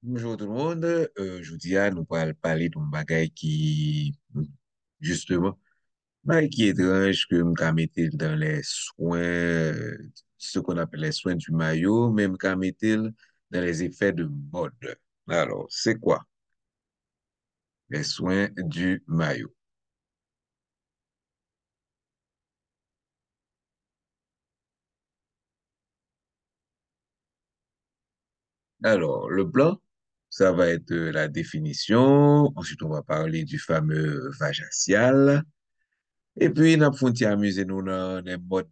Bonjour tout le monde. Je vous dis, nous allons parler d'un bagage qui, justement, bagage qui est étrange que m'ka mettre dans les soins, ce qu'on appelle les soins du maillot, mais m'ka mettre dans les effets de mode. Alors, c'est quoi les soins du maillot? Alors, le blanc, ça va être la définition. Ensuite, on va parler du fameux vajacial. Et puis, nous avons amuser nous dans les modes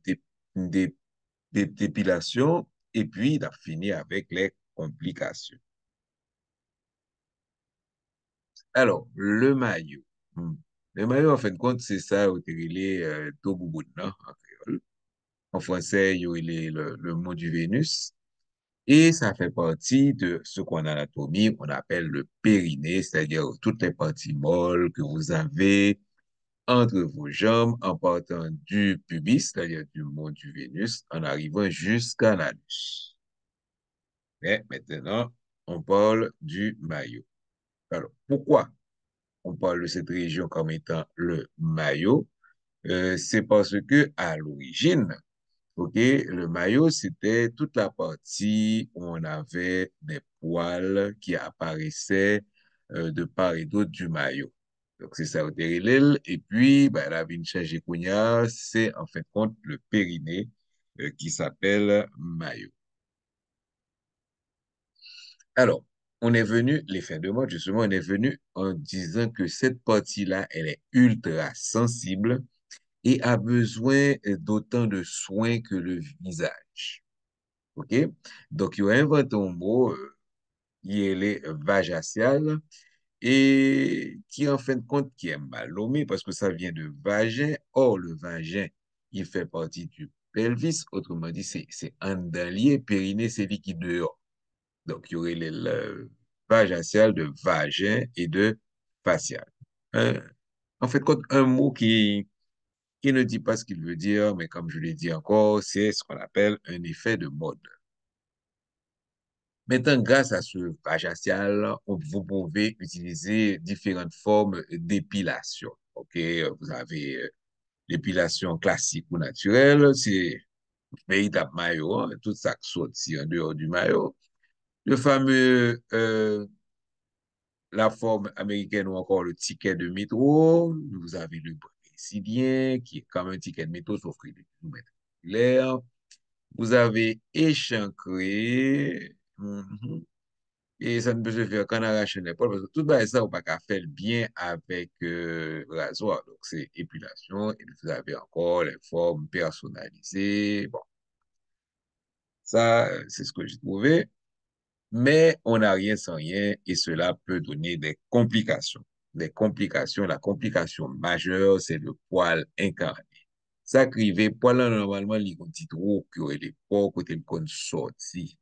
d'épilation, et puis il a fini avec les complications. Alors, le maillot. Hmm. Le maillot, en fin de compte, c'est ça, au télé, Togouboun, non, en créole. En français, il y a le mot du Vénus. Et ça fait partie de ce qu'on a en anatomie, on appelle le périnée, c'est-à-dire toutes les parties molles que vous avez entre vos jambes en partant du pubis, c'est-à-dire du mont du Vénus, en arrivant jusqu'à l'anus. Mais maintenant, on parle du maillot. Alors, pourquoi on parle de cette région comme étant le maillot? C'est parce que à l'origine, ok, le maillot, c'était toute la partie où on avait des poils qui apparaissaient de part et d'autre du maillot. Donc, c'est ça, l'île. Et puis, ben, la Vinci Gecounia, c'est en fin de compte le périnée qui s'appelle maillot. Alors, on est venu, les fins de mois, justement, on est venu en disant que cette partie-là, elle est ultra sensible et a besoin d'autant de soins que le visage. OK? Donc, il a inventé un mot, qui est les vajacial, et qui, en fin de compte, qui est mal nommé parce que ça vient de vagin. Or, le vagin, il fait partie du pelvis. Autrement dit, c'est andalier, périnée, c'est liquide dehors. Donc, il y aurait le vajacial de vagin et de facial. Un- en fait, compte, un mot qui ne dit pas ce qu'il veut dire, mais comme je l'ai dit encore, c'est ce qu'on appelle un effet de mode. Maintenant, grâce à ce facial, vous pouvez utiliser différentes formes d'épilation. OK? Vous avez l'épilation classique ou naturelle, c'est véritable maillot, hein, tout ça qui sorti en dehors du maillot. Le fameux, la forme américaine ou encore le ticket de métro. Vous avez le brésilien qui est comme un ticket de métro, sauf qu'il est plus métriculaire. Vous avez échancré. Mhm. Et ça ne peut se faire qu'en arrachant l'épaule, parce que tout ça, on ne peut pas faire bien avec rasoir. Donc, c'est épilation. Et vous avez encore les formes personnalisées. Bon, ça, c'est ce que j'ai trouvé. Mais on n'a rien sans rien et cela peut donner des complications. Des complications, la complication majeure, c'est le poil incarné. Ça crivé, poil là, normalement, il y a un petit trou qui aurait les porcs côté le cône sorti.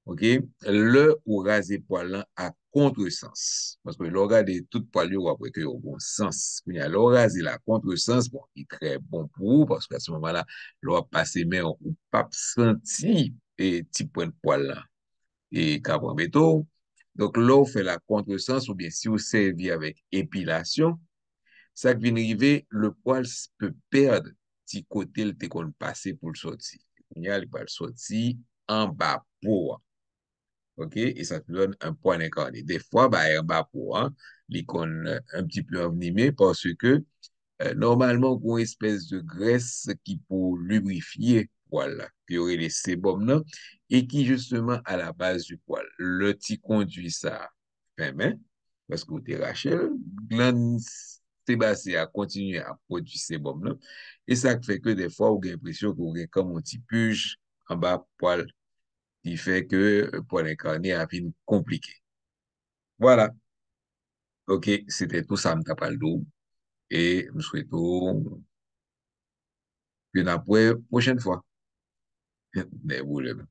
OK? Le ou raser poil là à contresens. Parce que le raser tout poil, ou après que au bon sens. Il y a le raser la contresens, bon, il est très bon pour vous parce qu'à ce moment-là, l'on passe mais on pas senti et petit point de poil là et carbon béton. Donc, là, on fait la contresens ou bien si vous servez avec épilation, ça qui vient arriver, le poil peut perdre petit côté le te qu'on passe pour le sortir. Il va le sortir en bas pour. OK? Et ça te donne un poil incarné. Des fois, bah, en bas pour, hein, l'icône un petit peu envenimé parce que normalement, on a une espèce de graisse qui pour lubrifier poil là, qui aurait les sébum là, et qui justement à la base du poil. Le petit conduit ça fin main, parce que vous êtes Rachel, glande sébacée a continué à produire sébum là, et ça fait que des fois, vous avez l'impression que vous avez comme un petit puge en bas poil, qui fait que le poil incarné a fini compliqué. Voilà. OK, c'était tout ça, m't'a pas le dos. Et nous souhaitons une après prochaine fois. Des problèmes.